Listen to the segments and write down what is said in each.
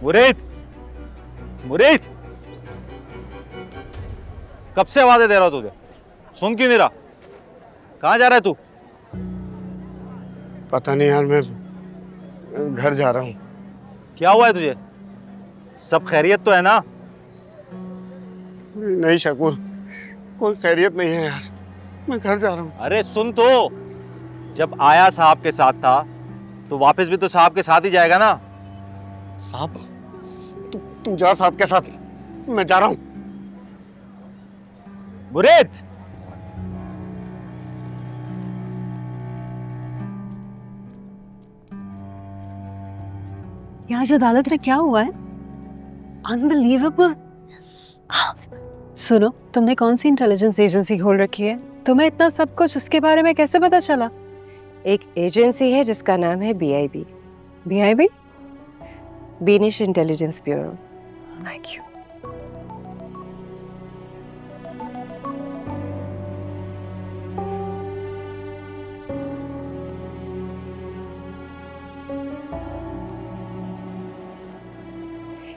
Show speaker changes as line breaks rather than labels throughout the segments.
मुरीद, मुरीद, कब से आवाजें दे रहा हूं तुझे, सुन क्यों नहीं रहा? कहाँ जा रहा है तू?
पता नहीं यार, मैं घर जा रहा हूँ।
क्या हुआ है तुझे? सब खैरियत तो है ना?
नहीं शकूर, कोई खैरियत नहीं है यार, मैं घर जा रहा हूँ।
अरे सुन तो, जब आया साहब के साथ था तो वापस भी तो साहब के साथ ही जाएगा ना?
साहब, तू जा साहब के साथ, मैं जा रहा हूँ।
मुरीद,
यहाँ इस अदालत में क्या हुआ है? अनबिलीवेबल। सुनो, तुमने कौन सी इंटेलिजेंस एजेंसी खोल रखी है? तुम्हें इतना सब कुछ उसके बारे में कैसे पता चला?
एक एजेंसी है जिसका नाम है BIB,
BIB?
Beenish intelligence bureau.
Thank you.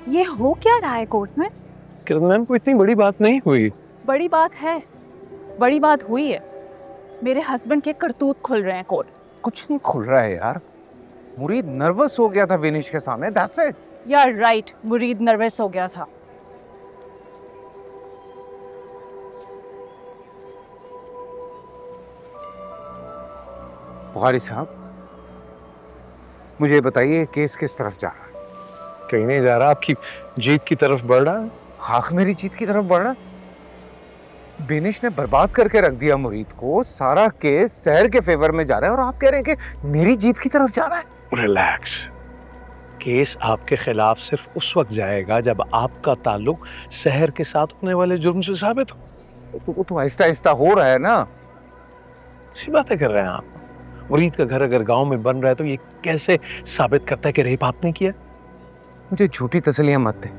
ये हो क्या रहा है कोर्ट में?
किरण मैम, कोई इतनी बड़ी बात नहीं हुई।
बड़ी बात है, बड़ी बात हुई है। मेरे हस्बैंड के करतूत खुल रहे हैं कोर्ट।
कुछ नहीं खुल रहा है यार, मुरीद नर्वस हो गया था विनिश के सामने, दैट्स इट।
यार राइट, मुरीद नर्वस हो गया था।
बुखारी साहब, मुझे बताइए केस किस तरफ जा रहा है?
कहीं नहीं जा रहा, आपकी जीत की तरफ बढ़ रहा है।
खाक मेरी जीत की तरफ बढ़ रहा है? बेनिश ने बर्बाद करके रख दिया मुरीद को, सारा केस शहर के फेवर में जा रहा है और आप कह रहे हैं कि मेरी जीत की तरफ जा रहा है।
रिलैक्स, केस आपके खिलाफ सिर्फ उस वक्त जाएगा जब आपका ताल्लुक शहर के साथ होने वाले जुर्म से साबित हो।
तो आहिस्ता आहिस्ता हो रहा है ना।
सी बातें कर रहे हैं आप। मुरीद का घर अगर गांव में बन रहा है तो ये कैसे साबित करता है कि रेप आपने किया?
मुझे झूठी तसलियां मत दे,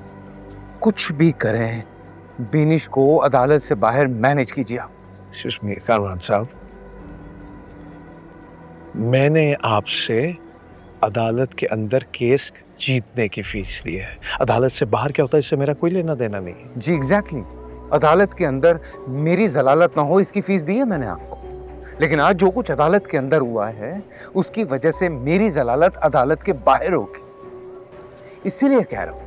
कुछ भी करें बेनिश को अदालत से बाहर मैनेज कीजिए आप।
कारवान साहब, मैंने आपसे अदालत के अंदर केस जीतने की फीस ली है। अदालत से बाहर क्या होता है इससे मेरा कोई लेना देना नहीं है।
जी एग्जैक्टली, अदालत के अंदर मेरी जलालत ना हो इसकी फीस दी है मैंने आपको, लेकिन आज जो कुछ अदालत के अंदर हुआ है उसकी वजह से मेरी जलालत अदालत के बाहर होगी। इसीलिए कह रहा हूं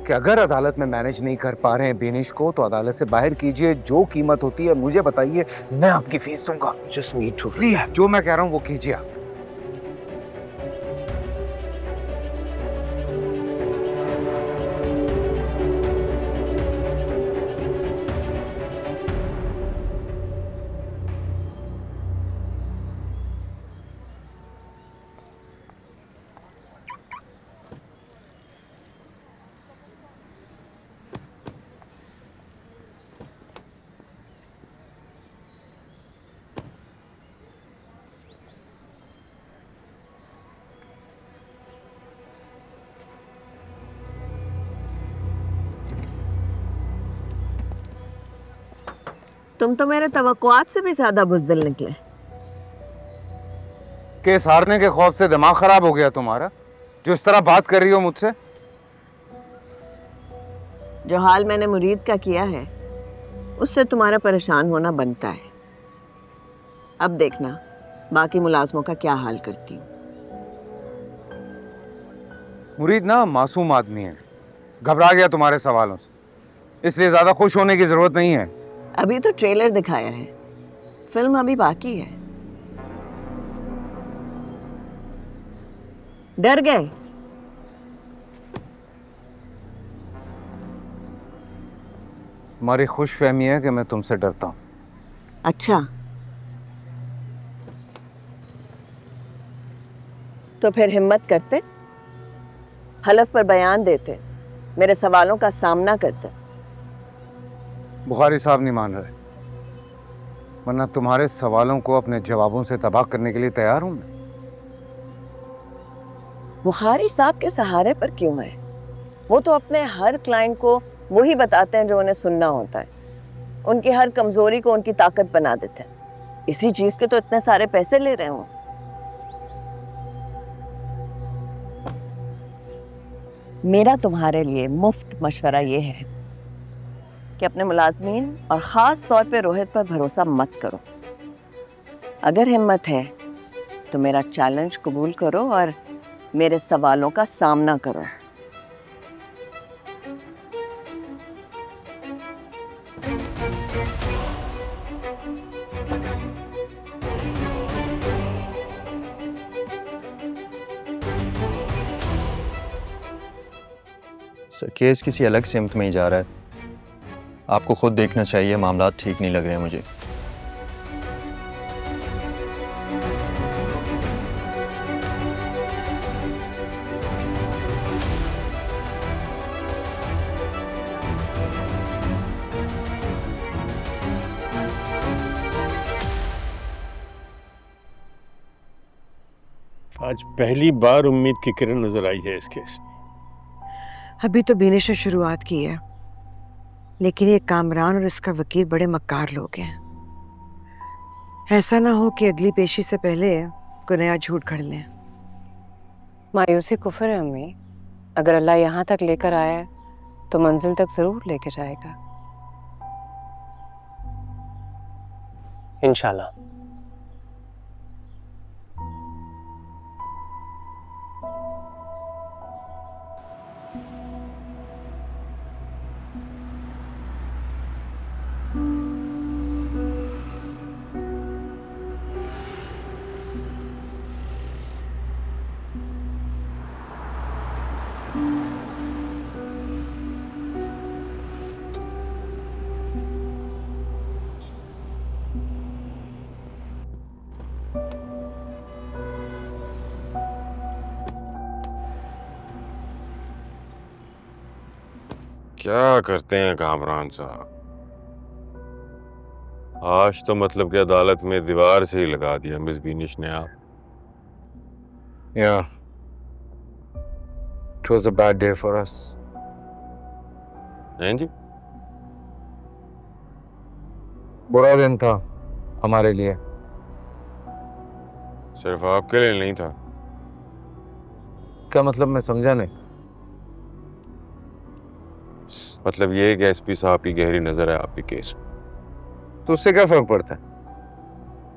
कि अगर अदालत में मैनेज नहीं कर पा रहे हैं बेनिश को तो अदालत से बाहर कीजिए, जो कीमत होती है मुझे बताइए, मैं आपकी फीस दूंगा।
जस्ट नीड टू
प्लीज, जो मैं कह रहा हूं वो कीजिए आप।
तुम तो मेरे तवक्कुआत से भी ज्यादा बुज़दिल निकले।
केस हारने के खौफ से दिमाग खराब हो गया तुम्हारा, जो इस तरह बात कर रही हो मुझसे?
जो हाल मैंने मुरीद का किया है उससे तुम्हारा परेशान होना बनता है। अब देखना बाकी मुलाजमों का क्या हाल करती हूँ।
मुरीद ना मासूम आदमी है, घबरा गया तुम्हारे सवालों से, इसलिए ज्यादा खुश होने की जरूरत नहीं है।
अभी तो ट्रेलर दिखाया है, फिल्म अभी बाकी है। डर गए?
तुम्हारी खुशफहमी है कि मैं तुमसे डरता हूं।
अच्छा, तो फिर हिम्मत करते, हलफ पर बयान देते, मेरे सवालों का सामना करते।
बुखारी साहब नहीं मान रहे, वरना तुम्हारे सवालों को अपने जवाबों से तबाह करने के लिए तैयार हूं मैं।
बुखारी साहब के सहारे पर क्यों है? वो तो अपने हर क्लाइंट को वही बताते हैं जो उन्हें सुनना होता है, उनकी हर कमजोरी को उनकी ताकत बना देते हैं। इसी चीज के तो इतने सारे पैसे ले रहे हो। मेरा तुम्हारे लिए मुफ्त मशवरा ये है कि अपने मुलाजमीन और ख़ास तौर पे रोहित पर भरोसा मत करो। अगर हिम्मत है तो मेरा चैलेंज कबूल करो और मेरे सवालों का सामना करो।
सर केस किसी अलग सिमत में ही जा रहा है। आपको खुद देखना चाहिए, मामला ठीक नहीं लग रहे हैं मुझे।
आज पहली बार उम्मीद की किरण नजर आई है इस केस में।
अभी तो बीनिश ने शुरुआत की है, लेकिन ये कामरान और इसका वकील बड़े मक्कार लोग हैं। ऐसा ना हो कि अगली पेशी से पहले कोई नया झूठ घड़ लें।
मायूसी कुफर है अम्मी। अगर अल्लाह यहाँ तक लेकर आया है तो मंजिल तक जरूर लेके जाएगा,
इंशाल्लाह।
क्या करते हैं कामरान साहब, आज तो मतलब कि अदालत में दीवार से ही लगा दिया मिस बीनिश ने आप।
Yeah, it was a bad day for us.
हैं जी?
बुरा दिन था हमारे लिए।
सिर्फ आपके लिए नहीं था।
क्या मतलब, मैं समझा नहीं।
मतलब ये कि एसपी साहब की गहरी नजर है आपके केस में।
तो उससे क्या फर्क पड़ता है?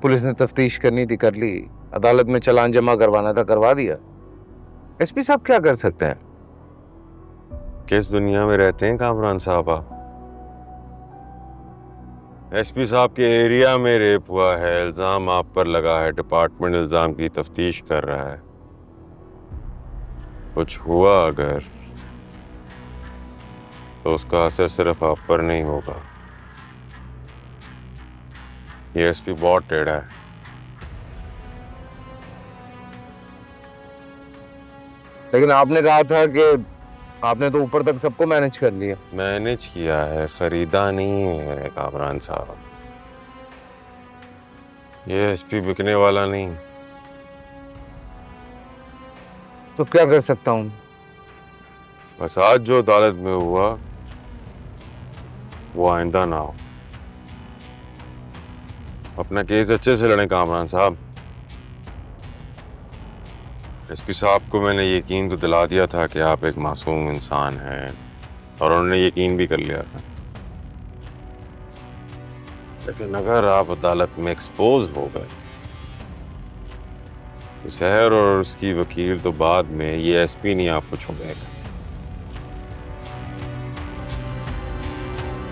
पुलिस ने तफ्तीश करनी थी कर ली, अदालत में चालान जमा करवाना था करवा दिया। एसपी साहब क्या कर सकते हैं?
किस दुनिया में रहते हैं कामरान साहब आप? एसपी साहब के एरिया में रेप हुआ है, इल्जाम आप पर लगा है, डिपार्टमेंट इल्जाम की तफ्तीश कर रहा है। कुछ हुआ अगर तो उसका असर सिर्फ आप पर नहीं होगा। ये एसपी बहुत टेढ़ा है।
लेकिन आपने कहा था कि आपने तो ऊपर तक सबको मैनेज कर लिया।
मैनेज किया है, खरीदा नहीं है कामरान साहब। ये एसपी बिकने वाला नहीं।
तो क्या कर सकता हूँ?
बस आज जो अदालत में हुआ वो आइंदा ना हो। अपना केस अच्छे से लड़ें कामरान साहब। एसपी साहब को मैंने यकीन तो दिला दिया था कि आप एक मासूम इंसान हैं और उन्होंने यकीन भी कर लिया था। लेकिन अगर आप अदालत में एक्सपोज हो गए तो शहर और उसकी वकील तो बाद में ये एसपी नहीं आपको छोड़ेगा।